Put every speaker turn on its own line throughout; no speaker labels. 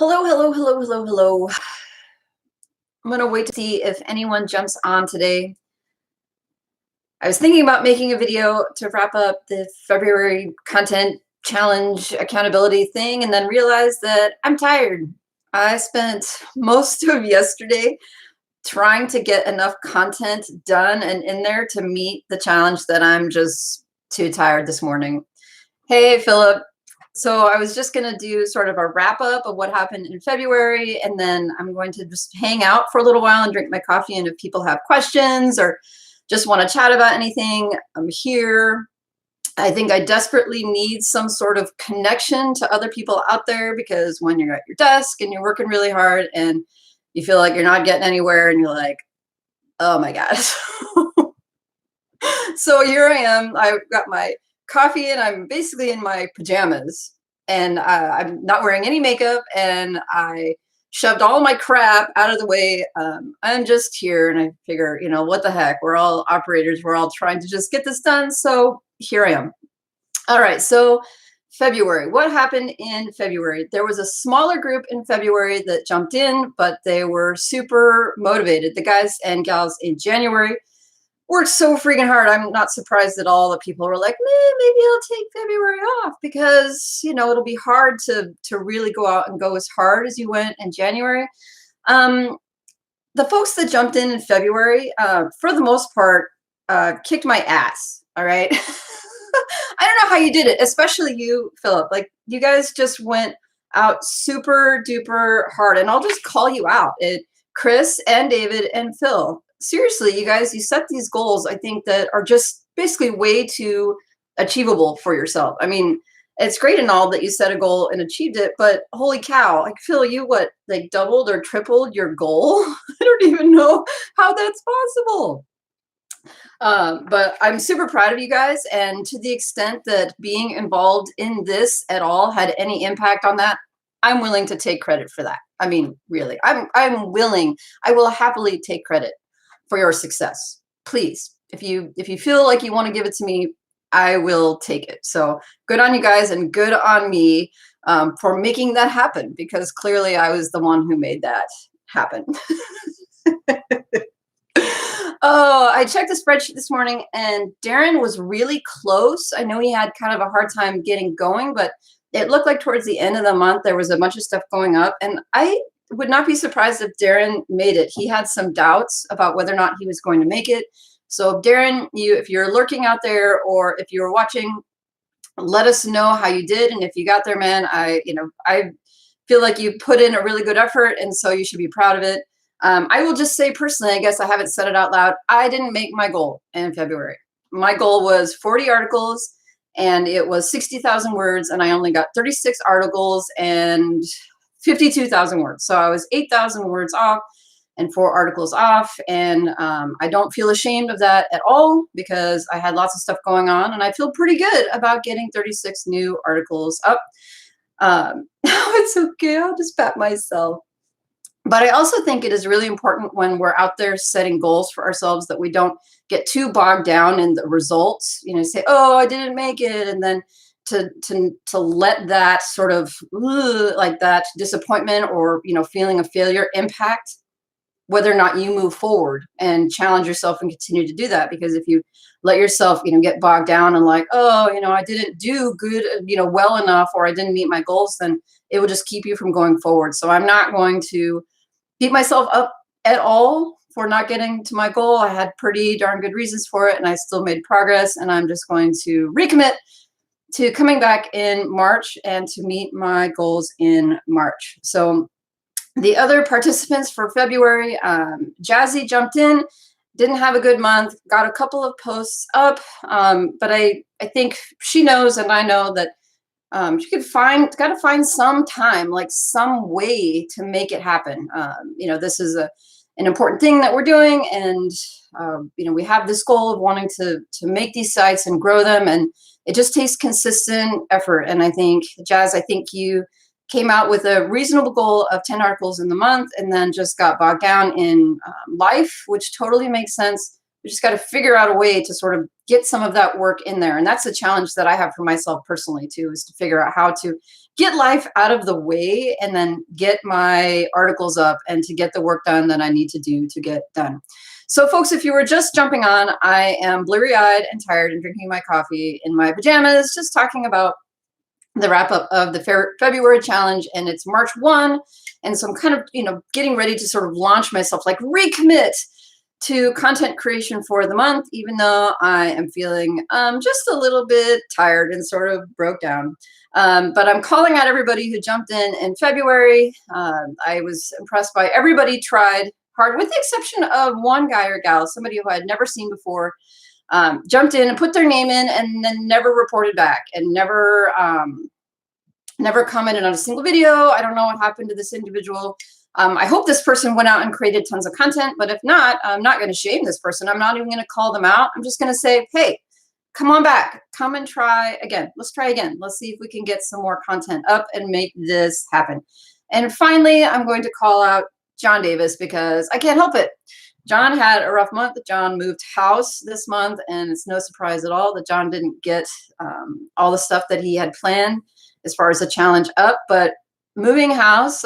Hello, hello, hello, hello, hello. I'm gonna wait to see if anyone jumps on today. I was thinking about making a video to wrap up the February content challenge accountability thing and then realized that I'm tired. I spent most of yesterday trying to get enough content done and in there to meet the challenge that I'm just too tired this morning. Hey, Philip. So I was just going to do sort of a wrap up of what happened in February, and then I'm going to just hang out for a little while and drink my coffee. And if people have questions or just want to chat about anything, I'm here. I think I desperately need some sort of connection to other people out there because when you're at your desk and you're working really hard and you feel like you're not getting anywhere and you're like, oh my gosh. So here I am. I've got my coffee and I'm basically in my pajamas and I'm not wearing any makeup and I shoved all my crap out of the way. I'm just here and I figure, what the heck? We're all operators. We're all trying to just get this done. So here I am. All right. So February. What happened in February? There was a smaller group in February that jumped in, but they were super motivated. The guys and gals in January worked so freaking hard. I'm not surprised at all that people were like, maybe I'll take February off because, it'll be hard to really go out and go as hard as you went in January. The folks that jumped in February, for the most part, kicked my ass. All right. I don't know how you did it, especially you, Philip. Like, you guys just went out super duper hard, and I'll just call you out. Chris and David and Phil. Seriously, you guys, you set these goals, I think, that are just basically way too achievable for yourself. I mean, it's great and all that you set a goal and achieved it, but holy cow, like, Phil, you doubled or tripled your goal? I don't even know how that's possible. But I'm super proud of you guys. And to the extent that being involved in this at all had any impact on that, I'm willing to take credit for that. I mean, really, I'm willing. I will happily take credit for your success. Please, if you feel like you want to give it to me, I will take it. So good on you guys and good on me for making that happen, because clearly I was the one who made that happen. Oh, I checked the spreadsheet this morning and Darren was really close. I know he had kind of a hard time getting going, but it looked like towards the end of the month, there was a bunch of stuff going up. And I would not be surprised if Darren made it. He had some doubts about whether or not he was going to make it. So Darren, if you're lurking out there or if you're watching, let us know how you did. And if you got there, man, I feel like you put in a really good effort. And so you should be proud of it. I will just say personally, I guess I haven't said it out loud, I didn't make my goal in February. My goal was 40 articles and it was 60,000 words, and I only got 36 articles and 52,000 words. So I was 8,000 words off and 4 articles off. And I don't feel ashamed of that at all because I had lots of stuff going on and I feel pretty good about getting 36 new articles up. It's okay. I'll just pat myself. But I also think it is really important when we're out there setting goals for ourselves that we don't get too bogged down in the results, say, oh, I didn't make it. And then to let that sort of like that disappointment or, feeling of failure impact whether or not you move forward and challenge yourself and continue to do that. Because if you let yourself, get bogged down and like, oh, I didn't do good, well enough, or I didn't meet my goals, then it will just keep you from going forward. So I'm not going to beat myself up at all for not getting to my goal. I had pretty darn good reasons for it and I still made progress, and I'm just going to recommit to coming back in March and to meet my goals in March. So the other participants for February, Jazzy jumped in, didn't have a good month, got a couple of posts up, but I think she knows and I know that she got to find some time, like some way to make it happen. This is an important thing that we're doing, and we have this goal of wanting to make these sites and grow them, and it just takes consistent effort. And I think, Jazz, you came out with a reasonable goal of 10 articles in the month and then just got bogged down in life, which totally makes sense. We just got to figure out a way to sort of get some of that work in there. And that's the challenge that I have for myself personally too, is to figure out how to get life out of the way and then get my articles up and to get the work done that I need to do to get done. So folks, if you were just jumping on, I am bleary-eyed and tired and drinking my coffee in my pajamas, just talking about the wrap up of the February challenge, and it's March 1. And so I'm kind of, getting ready to sort of launch myself, like recommit to content creation for the month, even though I am feeling just a little bit tired and sort of broke down. But I'm calling out everybody who jumped in February. I was impressed by everybody tried hard, with the exception of one guy or gal, somebody who I had never seen before, jumped in and put their name in and then never reported back and never commented on a single video. I don't know what happened to this individual. I hope this person went out and created tons of content, but if not, I'm not going to shame this person. I'm not even going to call them out. I'm just going to say, hey, come on back, come and try again. Let's try again. Let's see if we can get some more content up and make this happen. And finally, I'm going to call out John Davis because I can't help it. John had a rough month. John moved house this month, and it's no surprise at all that John didn't get all the stuff that he had planned as far as the challenge up. But moving house,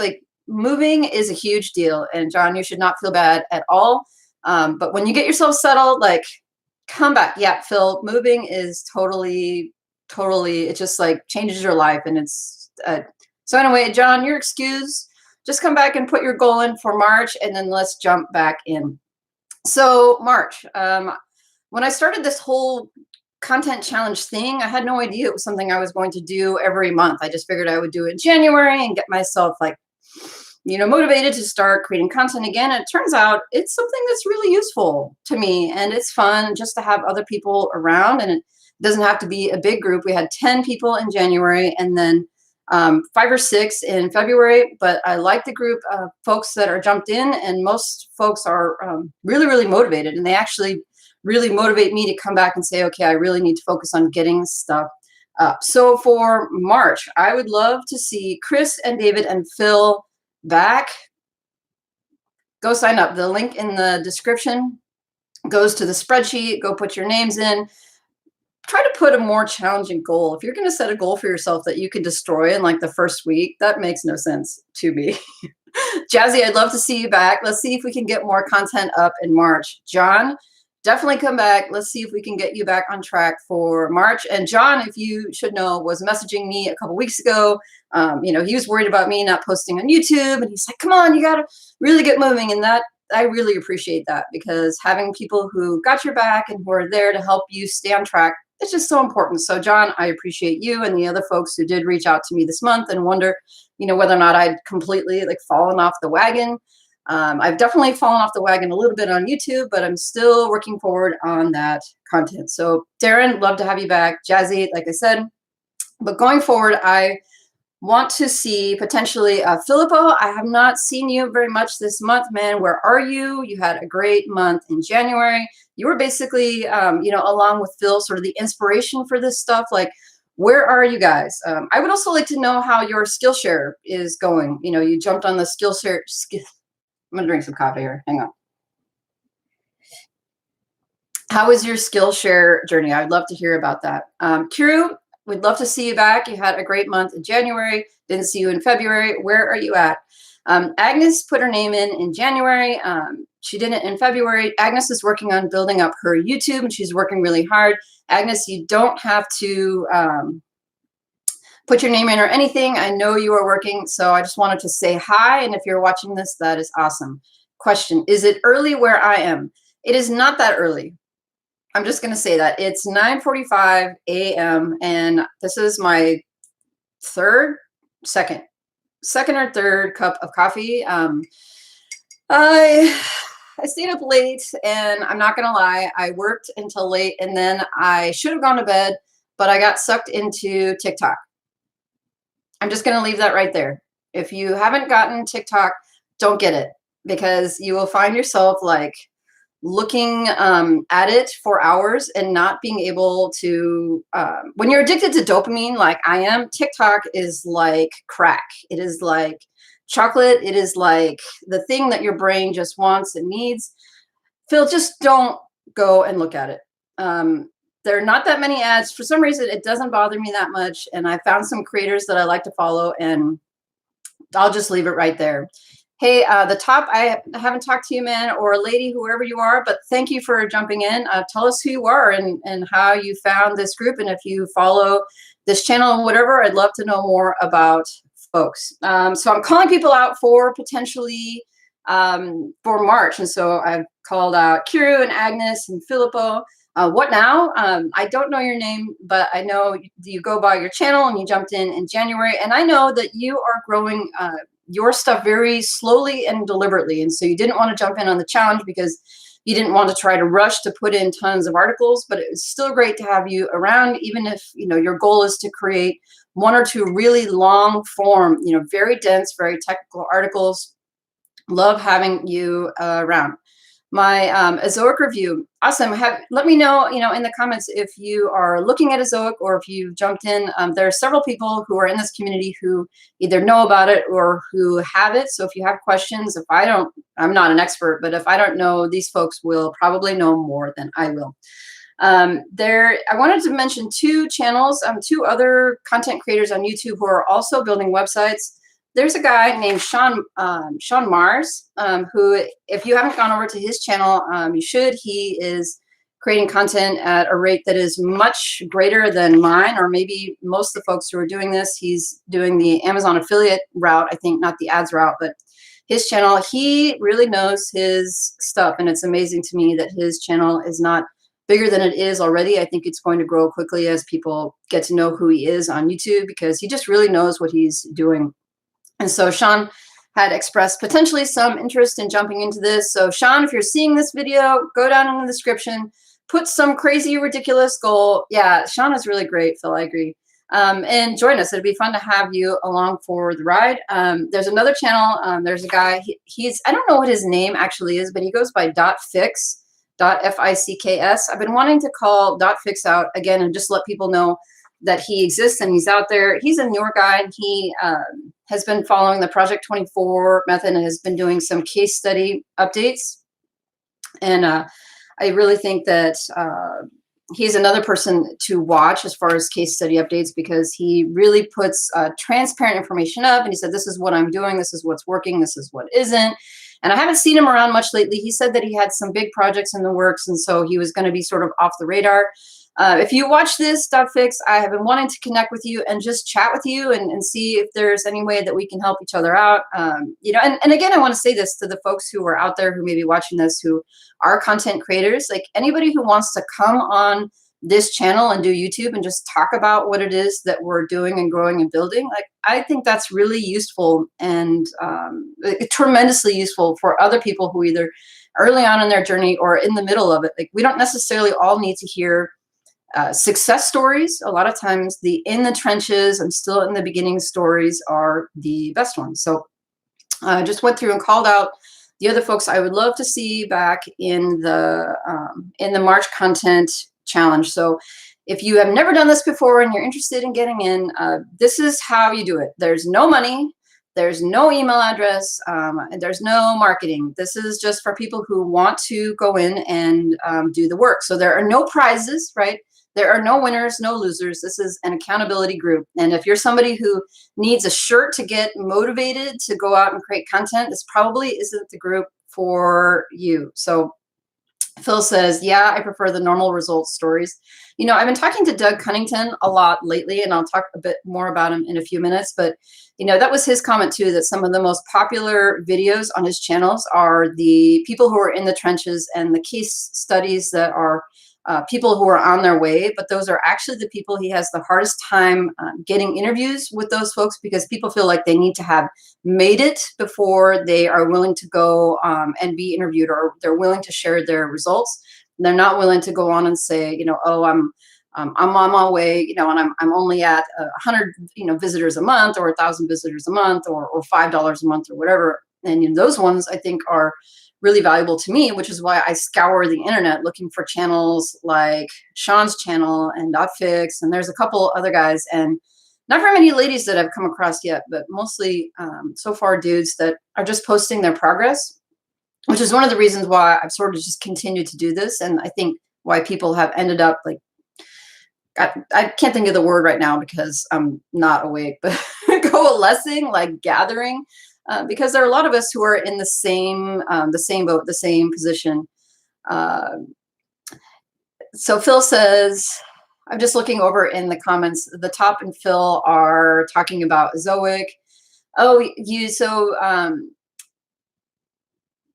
moving is a huge deal. And John, you should not feel bad at all. But when you get yourself settled, come back. Yeah, Phil, moving is totally, it just changes your life. And it's, so anyway, John, you're excused. Just come back and put your goal in for March, and then let's jump back in. So March, when I started this whole content challenge thing, I had no idea it was something I was going to do every month. I just figured I would do it in January and get myself motivated to start creating content again. And it turns out it's something that's really useful to me, and it's fun just to have other people around, and it doesn't have to be a big group. We had 10 people in January and then 5 or 6 in February, but I like the group of folks that are jumped in, and most folks are really, really motivated, and they actually really motivate me to come back and say, okay, I really need to focus on getting stuff up. So for March, I would love to see Chris and David and Phil back. Go sign up. The link in the description goes to the spreadsheet. Go put your names in. Try to put a more challenging goal. If you're going to set a goal for yourself that you can destroy in the first week, that makes no sense to me. Jazzy, I'd love to see you back. Let's see if we can get more content up in March. John, definitely come back. Let's see if we can get you back on track for March. And John, if you should know, was messaging me a couple weeks ago. He was worried about me not posting on YouTube, and he's like, come on, you got to really get moving. And that, I really appreciate that, because having people who got your back and who are there to help you stay on track, it's just so important. So John, I appreciate you and the other folks who did reach out to me this month and wonder, whether or not I'd completely fallen off the wagon. I've definitely fallen off the wagon a little bit on YouTube, but I'm still working forward on that content. So Darren, love to have you back. Jazzy, like I said, but going forward, I want to see potentially Filippo. I have not seen you very much this month, man. Where are you? You had a great month in January. You were basically, along with Phil, sort of the inspiration for this stuff. Where are you guys? I would also like to know how your Skillshare is going. You jumped on the Skillshare. I'm gonna drink some coffee here. Hang on. How was your Skillshare journey? I'd love to hear about that. Kiru, we'd love to see you back. You had a great month in January. Didn't see you in February. Where are you at? Agnes put her name in January. She did it in February. Agnes is working on building up her YouTube, and she's working really hard. Agnes, you don't have to put your name in or anything. I know you are working, so I just wanted to say hi. And if you're watching this, that is awesome. Question, is it early where I am? It is not that early. I'm just going to say that. It's 9:45 a.m. and this is my second or third cup of coffee. I stayed up late, and I'm not going to lie, I worked until late, and then I should have gone to bed, but I got sucked into TikTok. I'm just going to leave that right there. If you haven't gotten TikTok, don't get it, because you will find yourself looking at it for hours and not being able to, when you're addicted to dopamine, like I am, TikTok is like crack. It is like chocolate. It is like the thing that your brain just wants and needs. Phil, just don't go and look at it. There are not that many ads. For some reason, it doesn't bother me that much. And I found some creators that I like to follow, and I'll just leave it right there. Hey, the top, I haven't talked to you, man, or lady, whoever you are, but thank you for jumping in. Tell us who you are and how you found this group. And if you follow this channel and whatever, I'd love to know more about folks. So I'm calling people out for potentially for March. And so I've called out Kiru and Agnes and Filippo. What now? I don't know your name, but I know you go by your channel and you jumped in January. And I know that you are growing your stuff very slowly and deliberately. And so you didn't want to jump in on the challenge because you didn't want to try to rush to put in tons of articles, but it's still great to have you around, even if, you know, your goal is to create 1 or 2 really long form, you know, very dense, very technical articles. Love having you around. My Azoic review, awesome. Let me know, you know, in the comments if you are looking at Azoic or if you've jumped in. There are several people who are in this community who either know about it or who have it. So if you have questions, I'm not an expert, but if I don't know, these folks will probably know more than I will. I wanted to mention 2 channels, 2 other content creators on YouTube who are also building websites. There's a guy named Sean Mars, who, if you haven't gone over to his channel, you should. He is creating content at a rate that is much greater than mine, or maybe most of the folks who are doing this. He's doing the Amazon affiliate route, I think, not the ads route, but his channel, he really knows his stuff. And it's amazing to me that his channel is not bigger than it is already. I think it's going to grow quickly as people get to know who he is on YouTube, because he just really knows what he's doing. And so Sean had expressed potentially some interest in jumping into this. So Sean, if you're seeing this video, go down in the description, put some crazy, ridiculous goal. Yeah, Sean is really great, Phil, I agree. And join us. It'd be fun to have you along for the ride. There's another channel. There's a guy, he's, I don't know what his name actually is, but he goes by .fix, .F-I-C-K-S. I've been wanting to call .fix out again and just let people know that he exists and he's out there. He's a newer guy, and he has been following the Project 24 method and has been doing some case study updates. And I really think that he's another person to watch as far as case study updates, because he really puts transparent information up, and he said, this is what I'm doing, this is what's working, this is what isn't. And I haven't seen him around much lately. He said that he had some big projects in the works, and so he was going to be sort of off the radar. If you watch this, .fix, I have been wanting to connect with you and just chat with you and see if there's any way that we can help each other out. You know, and again, I want to say this to the folks who are out there who may be watching this, who are content creators. Like, anybody who wants to come on this channel and do YouTube and just talk about what it is that we're doing and growing and building, like, I think that's really useful and tremendously useful for other people who either early on in their journey or in the middle of it. Like, we don't necessarily all need to hear success stories. A lot of times the in the trenches and still in the beginning stories are the best ones. So I just went through and called out the other folks I would love to see back in the March content challenge. So if you have never done this before and you're interested in getting in, this is how you do it. There's no money, there's no email address, and there's no marketing. This is just for people who want to go in and do the work. So there are no prizes, right? There are no winners, no losers. This is an accountability group. And if you're somebody who needs a shirt to get motivated to go out and create content, this probably isn't the group for you. So Phil says, yeah, I prefer the normal results stories. You know, I've been talking to Doug Cunnington a lot lately, and I'll talk a bit more about him in a few minutes. But, you know, that was his comment too, that some of the most popular videos on his channels are the people who are in the trenches and the case studies that are people who are on their way, but those are actually the people he has the hardest time getting interviews with those folks, because people feel like they need to have made it before they are willing to go and be interviewed, or they're willing to share their results. They're not willing to go on and say, you know, oh, I'm on my way, you know, and I'm only at 100, you know, visitors a month, or 1,000 visitors a month, or $5 a month, or whatever. And you know, those ones I think are really valuable to me, which is why I scour the internet looking for channels like Sean's channel and .fix, and there's a couple other guys, and not very many ladies that I've come across yet, but mostly so far dudes that are just posting their progress. which is one of the reasons why I've sort of just continued to do this. And I think why people have ended up like, I can't think of the word right now because I'm not awake, but coalescing, like gathering, because there are a lot of us who are in the same boat, the same position. Uh, so Phil says, I'm just looking over in the comments. The top and Phil are talking about Azoic. Oh,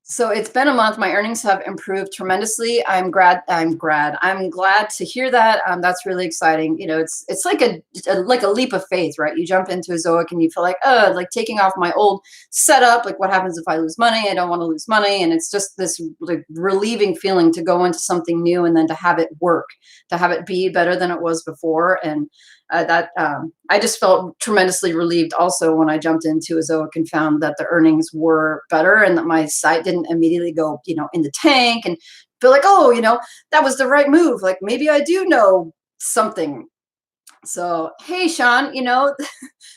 so it's been a month. My earnings have improved tremendously. I'm glad to hear that. That's really exciting. You know, it's like a leap of faith, right? You jump into Azoic and you feel like taking off my old setup. Like, what happens if I lose money? I don't want to lose money, and it's just this like relieving feeling to go into something new and then to have it work, to have it be better than it was before. And I just felt tremendously relieved also when I jumped into Azoic and found that the earnings were better and that my site didn't immediately go, in the tank, and feel like, oh, that was the right move. Like, maybe I do know something. So, hey, Sean,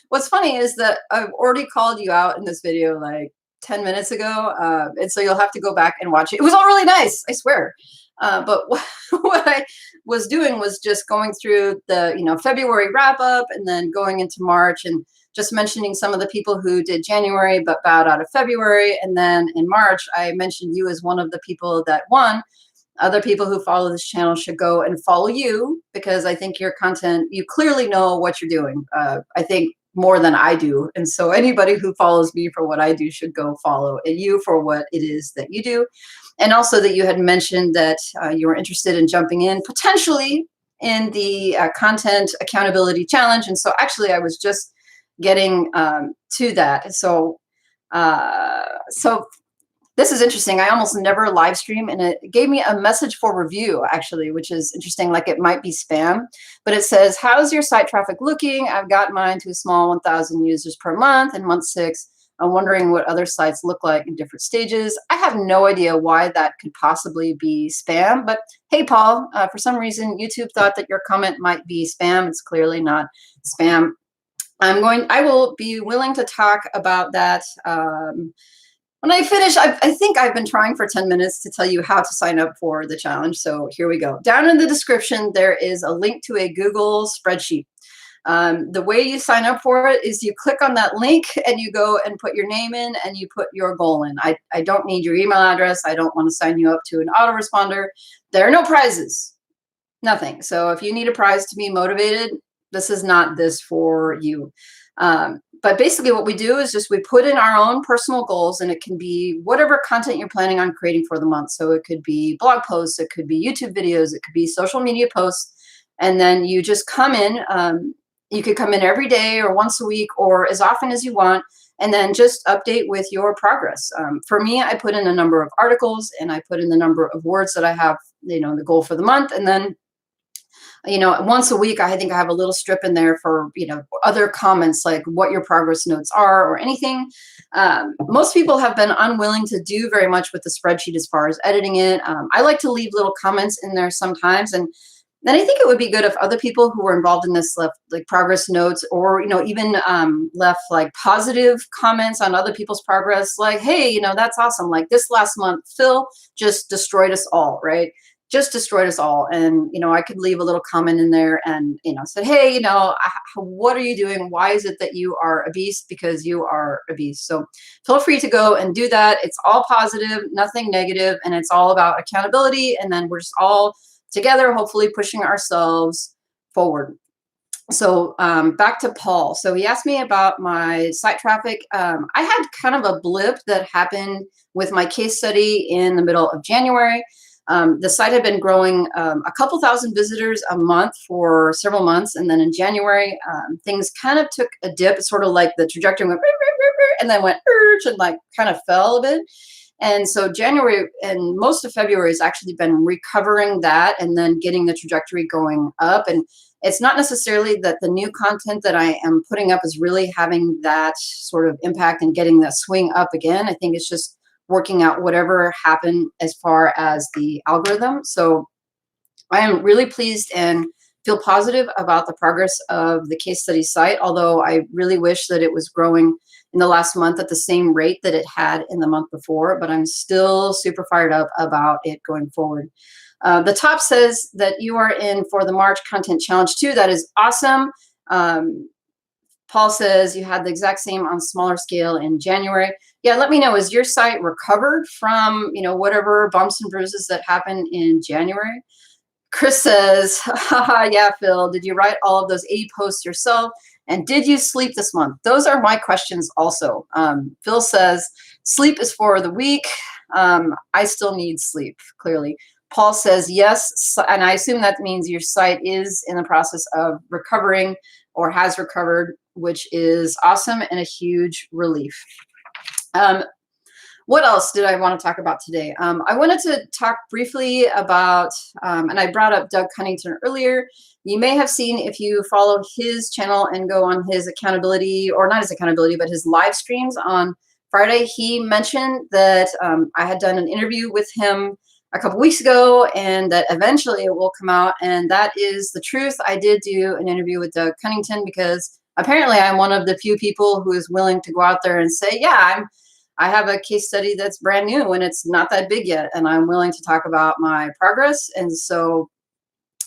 what's funny is that I've already called you out in this video like 10 minutes ago. And so you'll have to go back and watch it. It was all really nice, I swear. But what I was doing was just going through the, February wrap up and then going into March and just mentioning some of the people who did January but bowed out of February. And then in March, I mentioned you as one of the people that won. Other people who follow this channel should go and follow you, because I think your content, you clearly know what you're doing. I think more than I do. And so anybody who follows me for what I do should go follow you for what it is that you do. And also that you had mentioned that you were interested in jumping in potentially in the content accountability challenge. And so actually I was just getting to that. So this is interesting. I almost never live stream, and it gave me a message for review, actually, which is interesting. Like, it might be spam, but it says, how's your site traffic looking? I've got mine to a small 1,000 users per month in month 6. I'm wondering what other sites look like in different stages. I have no idea why that could possibly be spam, but hey, Paul, for some reason, YouTube thought that your comment might be spam. It's clearly not spam. I will be willing to talk about that when I finish. I think I've been trying for 10 minutes to tell you how to sign up for the challenge. So here we go. Down in the description, there is a link to a Google spreadsheet. The way you sign up for it is you click on that link and you go and put your name in and you put your goal in. I don't need your email address. I don't want to sign you up to an autoresponder. There are no prizes, nothing. So if you need a prize to be motivated, this is not this for you. But basically what we do is just we put in our own personal goals, and it can be whatever content you're planning on creating for the month. So it could be blog posts, it could be YouTube videos, it could be social media posts. And then you just come in. You could come in every day or once a week or as often as you want, and then just update with your progress. For me, I put in a number of articles and I put in the number of words that I have, the goal for the month. And then once a week, I think I have a little strip in there for, other comments like what your progress notes are or anything. Most people have been unwilling to do very much with the spreadsheet as far as editing it. I like to leave little comments in there sometimes. And then I think it would be good if other people who were involved in this left like progress notes, or, even left like positive comments on other people's progress. Like, hey, that's awesome. Like this last month, Phil just destroyed us all, right? Just destroyed us all. And, I could leave a little comment in there and, said, hey, what are you doing? Why is it that you are a beast? Because you are a beast. So feel free to go and do that. It's all positive, nothing negative, and it's all about accountability. And then we're just all together, hopefully pushing ourselves forward. So back to Paul. So he asked me about my site traffic. I had kind of a blip that happened with my case study in the middle of January. The site had been growing a couple thousand visitors a month for several months. And then in January, things kind of took a dip. It's sort of like the trajectory went and then went and like kind of fell a bit. And so January and most of February has actually been recovering that and then getting the trajectory going up. And it's not necessarily that the new content that I am putting up is really having that sort of impact and getting that swing up again. I think it's just working out whatever happened as far as the algorithm. So I am really pleased and feel positive about the progress of the case study site, although I really wish that it was growing in the last month at the same rate that it had in the month before, but I'm still super fired up about it going forward. The top says that you are in for the March Content Challenge too. That is awesome. Paul says you had the exact same on smaller scale in January. Yeah, let me know, is your site recovered from, whatever bumps and bruises that happened in January? Chris says, haha, yeah, Phil, did you write all of those 80 posts yourself? And did you sleep this month? Those are my questions also. Phil says, sleep is for the weak. I still need sleep, clearly. Paul says, yes, and I assume that means your site is in the process of recovering or has recovered, which is awesome and a huge relief. What else did I want to talk about today? I wanted to talk briefly about, and I brought up Doug Cunnington earlier. You may have seen, if you follow his channel and go on his accountability, or not his accountability, but his live streams on Friday, he mentioned that I had done an interview with him a couple weeks ago, and that eventually it will come out, and that is the truth. I did do an interview with Doug Cunnington because apparently I'm one of the few people who is willing to go out there and say, yeah, I have a case study that's brand new and it's not that big yet, and I'm willing to talk about my progress. And so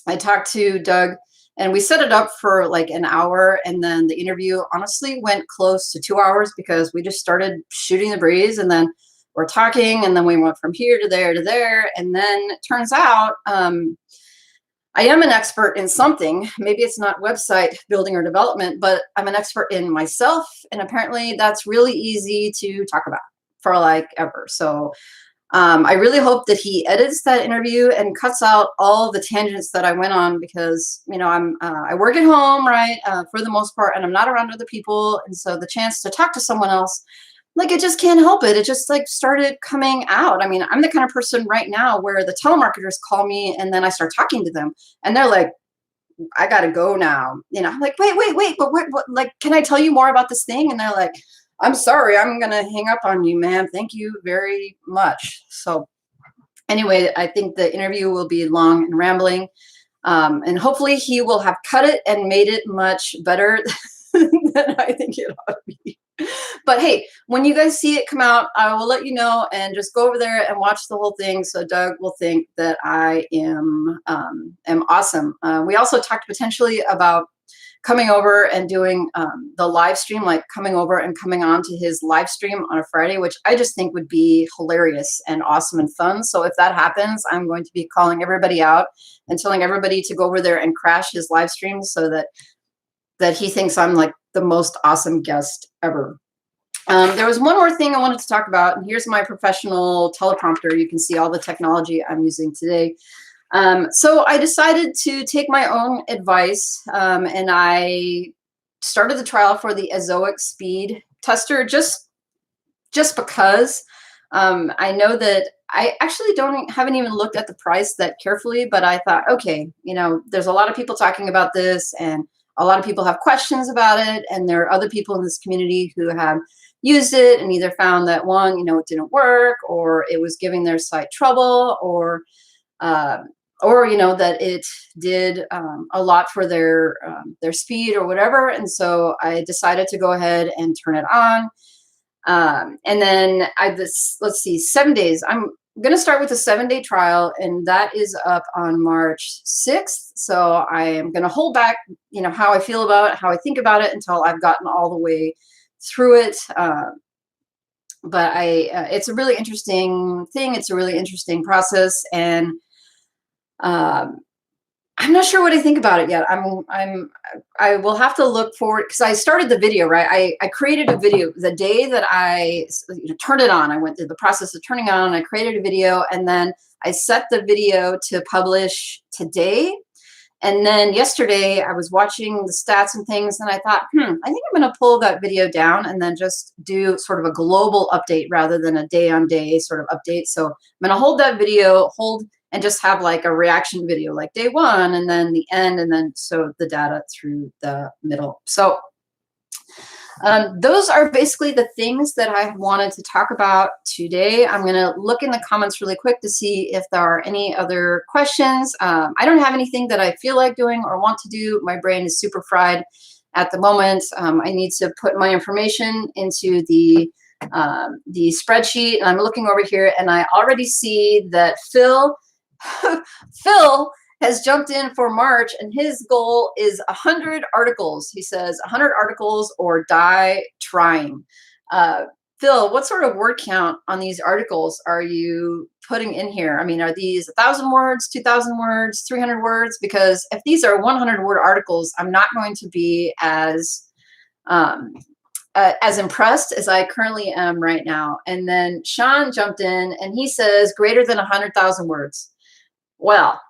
I talked to Doug and we set it up for like an hour, and then the interview honestly went close to 2 hours because we just started shooting the breeze, and then we're talking, and then we went from here to there to there. And then it turns out I am an expert in something. Maybe it's not website building or development, but I'm an expert in myself. And apparently that's really easy to talk about for like ever. So I really hope that he edits that interview and cuts out all the tangents that I went on, because, I work at home, right, for the most part, and I'm not around other people. And so the chance to talk to someone else, like, it just can't help it. It just like started coming out. I mean, I'm the kind of person right now where the telemarketers call me and then I start talking to them and they're like, I got to go now. I'm like, wait, but what, like, can I tell you more about this thing? And they're like, I'm sorry, I'm going to hang up on you, man. Thank you very much. So anyway, I think the interview will be long and rambling. And hopefully he will have cut it and made it much better than I think it ought to be. But hey, when you guys see it come out, I will let you know, and just go over there and watch the whole thing so Doug will think that I am awesome. We also talked potentially about coming over and doing the live stream, like coming over and coming on to his live stream on a Friday, which I just think would be hilarious and awesome and fun. So if that happens, I'm going to be calling everybody out and telling everybody to go over there and crash his live stream so that he thinks I'm like the most awesome guest ever. There was one more thing I wanted to talk about, and here's my professional teleprompter. You can see all the technology I'm using today. So I decided to take my own advice, and I started the trial for the Azoic speed tester just because I know that I actually haven't even looked at the price that carefully, but I thought, okay, there's a lot of people talking about this, and a lot of people have questions about it, and there are other people in this community who have used it and either found that one, it didn't work, or it was giving their site trouble, or that it did a lot for their speed or whatever. And so I decided to go ahead and turn it on. And then let's see, 7 days. I'm going to start with a 7-day trial, and that is up on March 6th. So I am going to hold back, how I feel about it, how I think about it, until I've gotten all the way through it. But it's a really interesting thing. It's a really interesting process, and I'm not sure what I think about it yet. I will have to look forward, because I started the video, right? I created a video the day that I turned it on. I went through the process of turning it on. I created a video, and then I set the video to publish today. And then yesterday I was watching the stats and things, and I thought, I think I'm going to pull that video down and then just do sort of a global update rather than a day-on-day sort of update. So I'm going to hold that video, and just have like a reaction video, like day one, and then the end, and then so the data through the middle. So Those are basically the things that I wanted to talk about today. I'm going to look in the comments really quick to see if there are any other questions. I don't have anything that I feel like doing or want to do. My brain is super fried at the moment. I need to put my information into the spreadsheet, and I'm looking over here, and I already see that Phil has jumped in for March, and his goal is 100 articles. He says 100 articles or die trying. Phil, what sort of word count on these articles are you putting in here? I mean, are these 1,000 words, 2,000 words, 300 words? Because if these are 100-word articles, I'm not going to be as impressed as I currently am right now. And then Sean jumped in, and he says greater than 100,000 words. Well,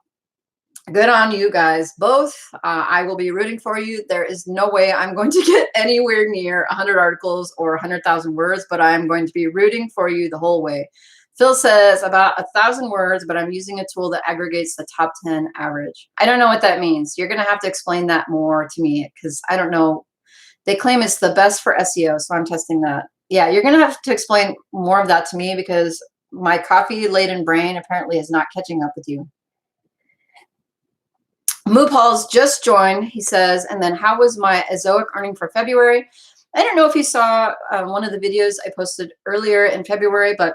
good on you guys both. I will be rooting for you. There is no way I'm going to get anywhere near 100 articles or 100,000 words, but I'm going to be rooting for you the whole way. Phil says about 1,000 words, but I'm using a tool that aggregates the top 10 average. I don't know what that means. You're going to have to explain that more to me, because I don't know. They claim it's the best for SEO, so I'm testing that. Yeah, you're going to have to explain more of that to me, because my coffee-laden brain apparently is not catching up with you. Moopal's just joined, he says, and then how was my Azoic earning for February? I don't know if you saw one of the videos I posted earlier in February, but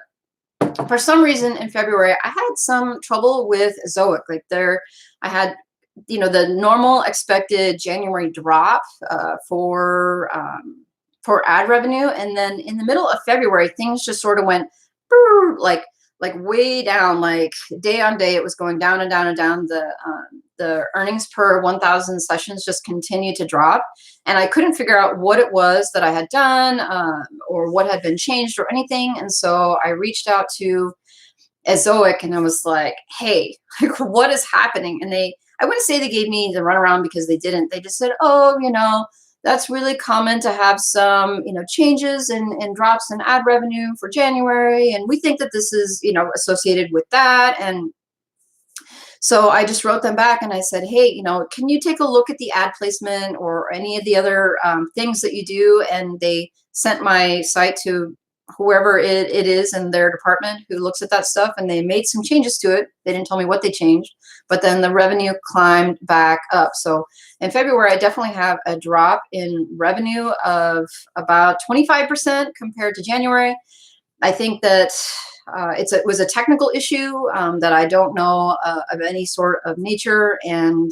for some reason in February, I had some trouble with Azoic. Like I had, the normal expected January drop for ad revenue. And then in the middle of February, things just sort of went like way down, like day on day, it was going down and down and down. The earnings per 1,000 sessions just continued to drop. And I couldn't figure out what it was that I had done or what had been changed or anything. And so I reached out to Ezoic, and I was like, hey, like, what is happening? And I wouldn't say they gave me the runaround, because they didn't. They just said, oh, that's really common to have some, changes and drops in ad revenue for January. And we think that this is, associated with that. And so I just wrote them back and I said, hey, can you take a look at the ad placement or any of the other things that you do? And they sent my site to whoever it is in their department who looks at that stuff, and they made some changes to it. They didn't tell me what they changed, but then the revenue climbed back up. So in February, I definitely have a drop in revenue of about 25% compared to January. I think that it was a technical issue that I don't know of any sort of nature. And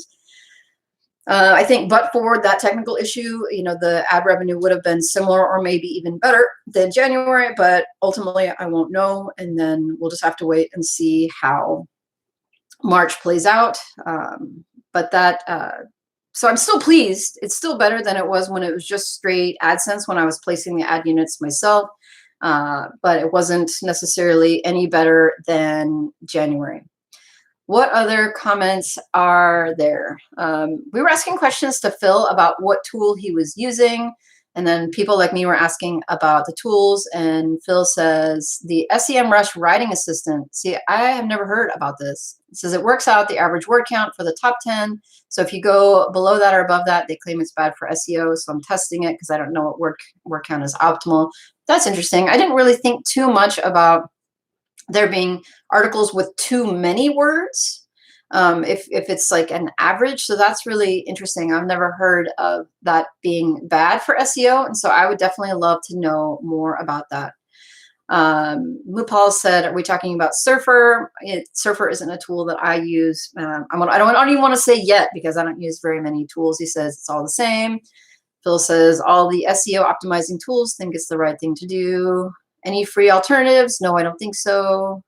I think but for that technical issue, the ad revenue would have been similar or maybe even better than January, but ultimately I won't know. And then we'll just have to wait and see how March plays out. So I'm still pleased. It's still better than it was when it was just straight AdSense, when I was placing the ad units myself. But it wasn't necessarily any better than January. What other comments are there? We were asking questions to Phil about what tool he was using. And then people like me were asking about the tools. And Phil says, the SEMrush writing assistant. See, I have never heard about this. It says it works out the average word count for the top 10. So if you go below that or above that, they claim it's bad for SEO. So I'm testing it because I don't know what word count is optimal. That's interesting. I didn't really think too much about there being articles with too many words, if it's like an average. So that's really interesting. I've never heard of that being bad for SEO. And so I would definitely love to know more about that. Lupal said, are we talking about Surfer? Surfer isn't a tool that I use. I don't even want to say yet, because I don't use very many tools. He says it's all the same. Phil says all the SEO optimizing tools think it's the right thing to do. Any free alternatives? No, I don't think so.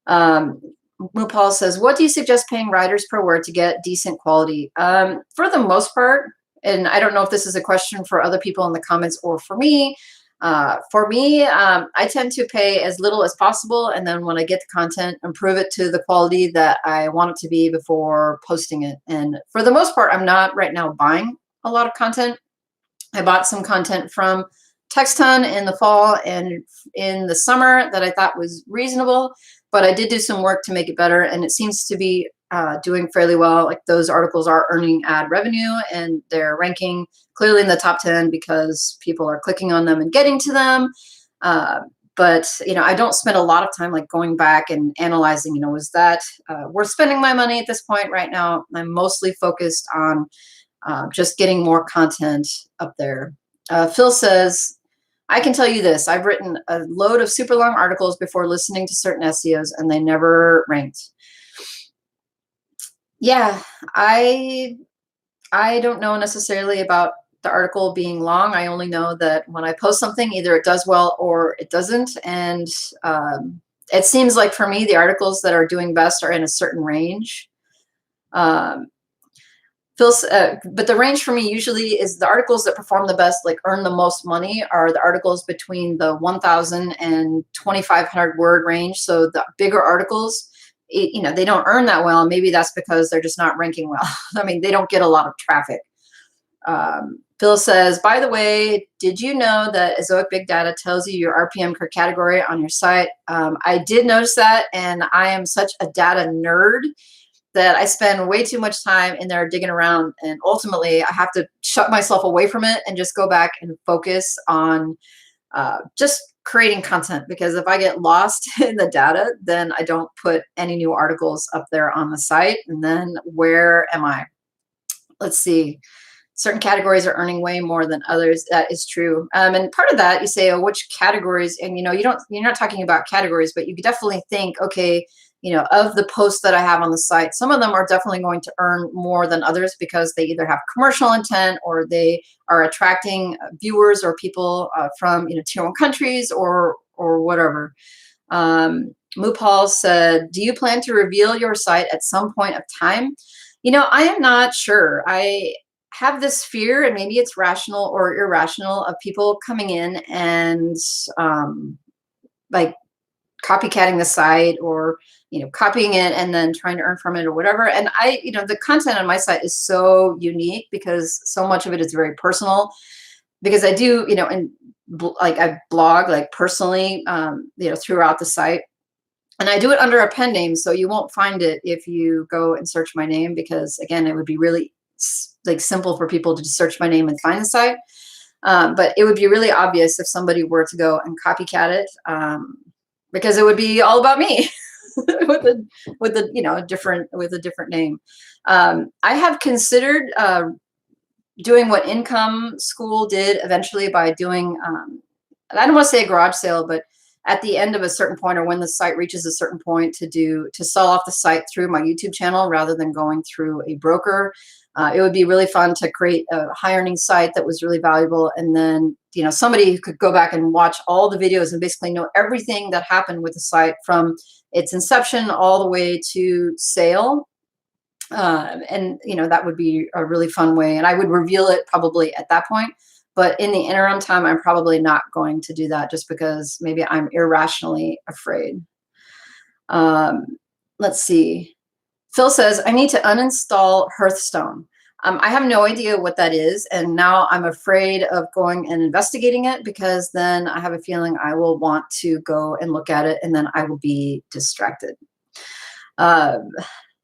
Mupal says, what do you suggest paying writers per word to get decent quality? For the most part, and I don't know if this is a question for other people in the comments or for me. I tend to pay as little as possible. And then when I get the content, improve it to the quality that I want it to be before posting it. And for the most part, I'm not right now buying a lot of content. I bought some content from TextHun in the fall and in the summer that I thought was reasonable, but I did do some work to make it better, and it seems to be doing fairly well. Like those articles are earning ad revenue and they're ranking clearly in the top 10 because people are clicking on them and getting to them. But I don't spend a lot of time like going back and analyzing, is that worth spending my money at this point right now? I'm mostly focused on just getting more content up there. Phil says, I can tell you this, I've written a load of super long articles before listening to certain SEOs and they never ranked. Yeah, I don't know necessarily about the article being long. I only know that when I post something, either it does well or it doesn't. And it seems like for me, the articles that are doing best are in a certain range. But the range for me usually is the articles that perform the best, like earn the most money, are the articles between the 1,000 and 2,500 word range. So the bigger articles, they don't earn that well. And maybe that's because they're just not ranking well. I mean, they don't get a lot of traffic. Phil says, by the way, did you know that Ezoic Big Data tells you your RPM per category on your site? I did notice that, and I am such a data nerd that I spend way too much time in there digging around, and ultimately I have to shut myself away from it and just go back and focus on just creating content, because if I get lost in the data, then I don't put any new articles up there on the site. And then where am I? Let's see. Certain categories are earning way more than others. That is true. And part of that, you say, oh, which categories? And you're not talking about categories, but you could definitely think, okay, of the posts that I have on the site, some of them are definitely going to earn more than others because they either have commercial intent or they are attracting viewers or people from tier 1 countries or whatever. Mupal said, do you plan to reveal your site at some point of time? I am not sure. I have this fear, and maybe it's rational or irrational, of people coming in and like copycatting the site or copying it and then trying to earn from it or whatever. And the content on my site is so unique because so much of it is very personal, because I do I blog like personally throughout the site, and I do it under a pen name, so you won't find it if you go and search my name, because again, it would be really simple for people to just search my name and find the site. But it would be really obvious if somebody were to go and copycat it, because it would be all about me with a different name. I have considered doing what Income School did eventually by doing, I don't want to say a garage sale, but at the end of a certain point, or when the site reaches a certain point, to sell off the site through my YouTube channel rather than going through a broker. It would be really fun to create a high earning site that was really valuable. And then, somebody who could go back and watch all the videos and basically know everything that happened with the site from its inception all the way to sale. And that would be a really fun way. And I would reveal it probably at that point. But in the interim time, I'm probably not going to do that, just because maybe I'm irrationally afraid. Let's see. Phil says, I need to uninstall Hearthstone. I have no idea what that is. And now I'm afraid of going and investigating it, because then I have a feeling I will want to go and look at it and then I will be distracted.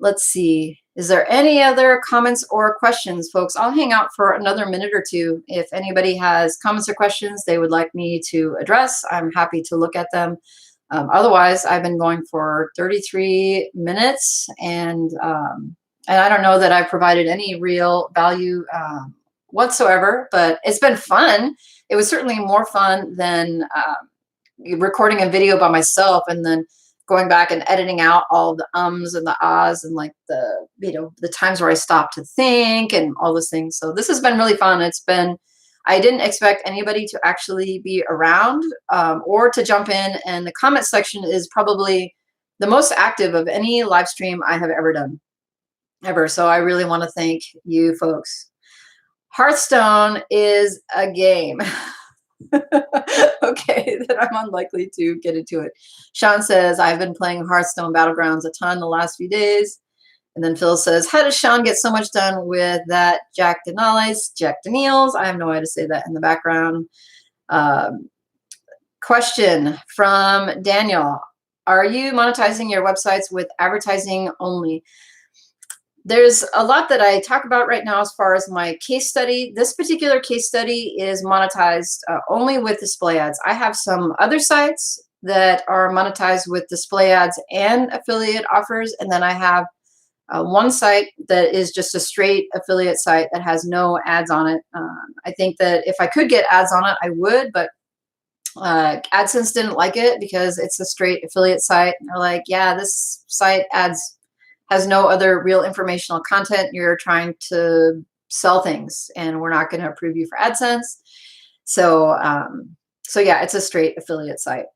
Let's see. Is there any other comments or questions, folks? I'll hang out for another minute or two. If anybody has comments or questions they would like me to address, I'm happy to look at them. Otherwise, I've been going for 33 minutes, and I don't know that I've provided any real value whatsoever, but it's been fun. It was certainly more fun than recording a video by myself and then going back and editing out all the ums and the ahs and like the times where I stopped to think and all those things. So this has been really fun. I didn't expect anybody to actually be around or to jump in. And the comment section is probably the most active of any live stream I have ever done, ever. So I really want to thank you folks. Hearthstone is a game. Okay, then I'm unlikely to get into it. Sean says, I've been playing Hearthstone Battlegrounds a ton the last few days. And then Phil says, how does Sean get so much done with that Jack Daniels? I have no idea to say that in the background. Question from Daniel. Are you monetizing your websites with advertising only? There's a lot that I talk about right now as far as my case study. This particular case study is monetized only with display ads. I have some other sites that are monetized with display ads and affiliate offers. And then I have one site that is just a straight affiliate site that has no ads on it. I think that if I could get ads on it, I would, but AdSense didn't like it because it's a straight affiliate site. And they're like, yeah, this site has no other real informational content. You're trying to sell things and we're not going to approve you for AdSense. So, so yeah, it's a straight affiliate site.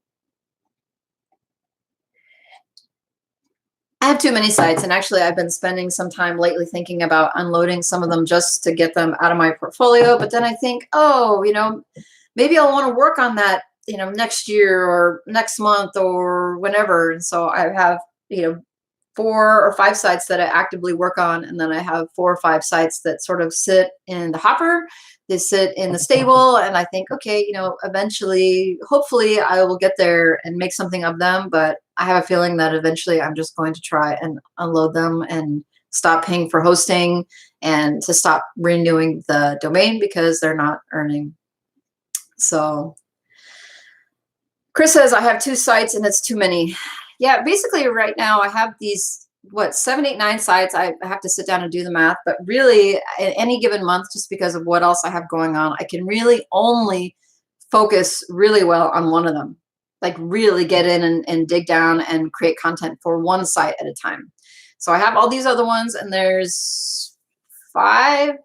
I have too many sites, and actually I've been spending some time lately thinking about unloading some of them just to get them out of my portfolio. But then I think, oh, maybe I'll want to work on that, next year or next month or whenever. And so I have, 4 or 5 sites that I actively work on, and then I have 4 or 5 sites that sort of sit in the hopper. They sit in the stable, and I think, okay, eventually, hopefully I will get there and make something of them, but I have a feeling that eventually I'm just going to try and unload them and stop paying for hosting and to stop renewing the domain because they're not earning. So Chris says, I have 2 sites and it's too many. Yeah, basically right now I have these, 7, 8, 9 sites. I have to sit down and do the math, but really in any given month, just because of what else I have going on, I can really only focus really well on one of them, like really get in and dig down and create content for one site at a time. So I have all these other ones, and there's 5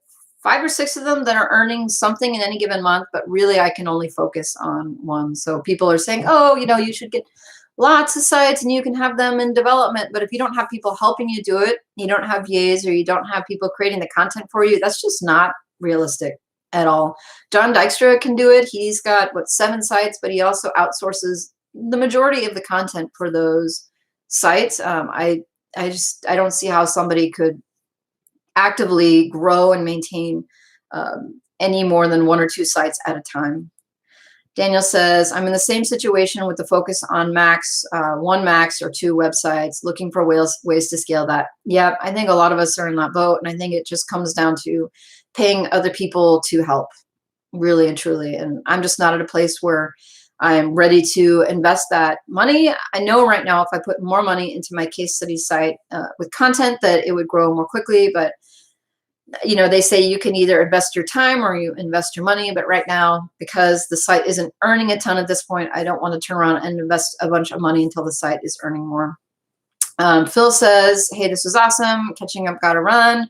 or 6 of them that are earning something in any given month, but really I can only focus on one. So people are saying, oh, you should get lots of sites and you can have them in development. But if you don't have people helping you do it, you don't have VAs or you don't have people creating the content for you, that's just not realistic at all. John Dykstra can do it. He's got 7 sites, but he also outsources the majority of the content for those sites. I don't see how somebody could actively grow and maintain any more than 1 or 2 sites at a time. Daniel says, I'm in the same situation with the focus on max, 1 max or 2 websites, looking for ways to scale that. Yeah, I think a lot of us are in that boat, and I think it just comes down to paying other people to help, really and truly. And I'm just not at a place where I'm ready to invest that money. I know right now if I put more money into my case study site with content that it would grow more quickly, but they say you can either invest your time or you invest your money. But right now, because the site isn't earning a ton at this point, I don't want to turn around and invest a bunch of money until the site is earning more. Phil says, hey, this was awesome. Catching up, gotta run.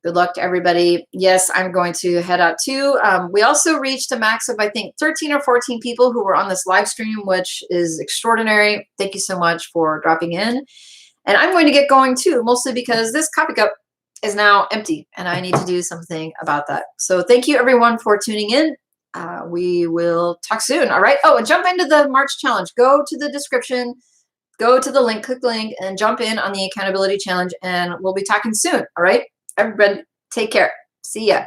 Good luck to everybody. Yes, I'm going to head out too. We also reached a max of, I think, 13 or 14 people who were on this live stream, which is extraordinary. Thank you so much for dropping in. And I'm going to get going too, mostly because this coffee cup is now empty and I need to do something about that. So thank you everyone for tuning in. We will talk soon. All right. Oh, and jump into the March challenge. Go to the description, go to the link, click the link and jump in on the accountability challenge, and we'll be talking soon. All right. Everybody take care. See ya.